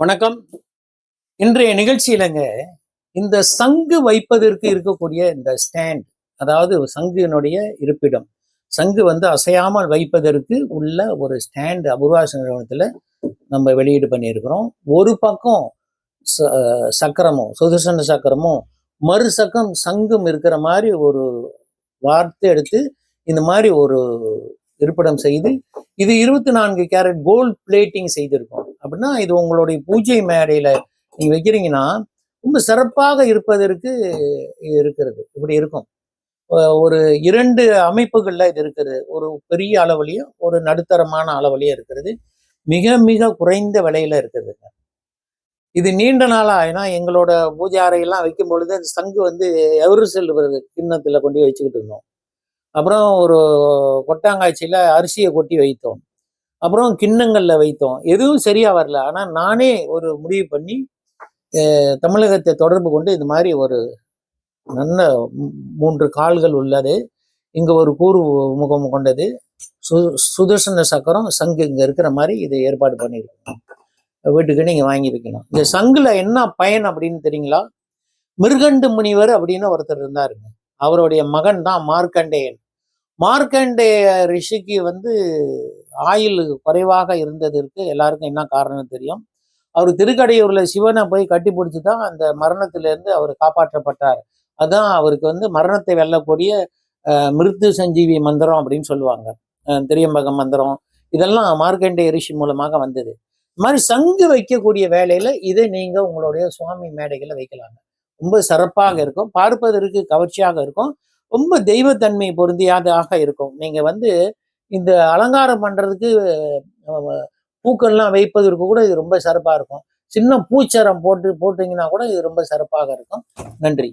வணக்கம். இன்றைய நிகழ்ச்சியிலங்க இந்த சங்கு வைப்பதற்கு இருக்கக்கூடிய இந்த ஸ்டாண்ட், அதாவது சங்குனுடைய இருப்பிடம், சங்கு அசையாமல் வைப்பதற்கு உள்ள ஒரு ஸ்டாண்ட் அபூர்வாச நிறுவனத்துல நம்ம வெளியீடு பண்ணியிருக்கிறோம். ஒரு பக்கம் சக்கரமும் சுதர்சன சக்கரமும் மறு சக்கம் சங்கும் இருக்கிற மாதிரி ஒரு வார்த்தை எடுத்து இந்த மாதிரி ஒரு இருப்பிடம் செய்து இது 24 கேரட் கோல்ட் பிளேட்டிங் செய்திருக்கோம். அப்படின்னா இது உங்களுடைய பூஜை மேடையில நீங்க வைக்கிறீங்கன்னா ரொம்ப சிறப்பாக இருப்பதற்கு இருக்கிறது. இப்படி இருக்கும். ஒரு 2 அமைப்புகள்ல இது இருக்கிறது. ஒரு பெரிய அளவுலையும் ஒரு நடுத்தரமான அளவுலையும் இருக்கிறது. மிக மிக குறைந்த விலையில இருக்குதுங்க. இது நீண்ட நாளா, ஏன்னா எங்களோட பூஜை அறையெல்லாம் வைக்கும் பொழுது அந்த சங்கு எவரு செல்வது கிண்ணத்துல கொண்டு வச்சுக்கிட்டு இருந்தோம். அப்புறம் ஒரு கொட்டாங்காய்ச்சியில அரிசியை கொட்டி வைத்தோம். அப்புறம் கிண்ணங்கள்ல வைத்தோம். எதுவும் சரியா வரல. ஆனா நானே ஒரு முடிவு பண்ணி தமிழகத்தை தொடர்பு கொண்டு இந்த மாதிரி ஒரு நல்ல 3 கால்கள் உள்ளது, இங்க ஒரு கூறு முகம் கொண்டது, சுதர்சன சக்கரம் சங்கு இங்க இருக்கிற மாதிரி இதை ஏற்பாடு பண்ணியிருக்கோம். வீட்டுக்கு நீங்க வாங்கி வைக்கணும். இந்த சங்குல என்ன பயன் அப்படின்னு தெரியுங்களா? மிருகண்டு முனிவர் அப்படின்னு ஒருத்தர் இருந்தாருங்க. அவருடைய மகன் தான் மார்க்கண்டேயன். மார்க்கண்டேய ரிஷிக்கு ஆயுள் குறைவாக இருந்ததற்கு எல்லாருக்கும் என்ன காரணம் தெரியும். அவர் திருக்கடையூர்ல சிவனை போய் கட்டி பிடிச்சி தான் அந்த மரணத்திலிருந்து அவர் காப்பாற்றப்பட்டார். அதான் அவருக்கு மரணத்தை வெல்லக்கூடிய மிருத்து சஞ்சீவி மந்திரம் அப்படின்னு சொல்லுவாங்க. திரியம்பக மந்திரம் இதெல்லாம் மார்க்கண்டேய ரிஷி மூலமாக வந்தது. இது மாதிரி சங்கு வைக்கக்கூடிய வேலையில இதை நீங்க உங்களுடைய சுவாமி மேடைகளை வைக்கலாங்க. ரொம்ப சிறப்பாக இருக்கும், பார்ப்பதற்கு கவர்ச்சியாக இருக்கும், ரொம்ப தெய்வத்தன்மை பொருந்தியதாக இருக்கும். நீங்க இந்த அலங்காரம் பண்றதுக்கு பூக்கள்லாம் வைப்பதற்கு கூட இது ரொம்ப சிறப்பா இருக்கும். சின்ன பூச்சரம் போட்டீங்கன்னா கூட இது ரொம்ப சிறப்பாக இருக்கும். நன்றி.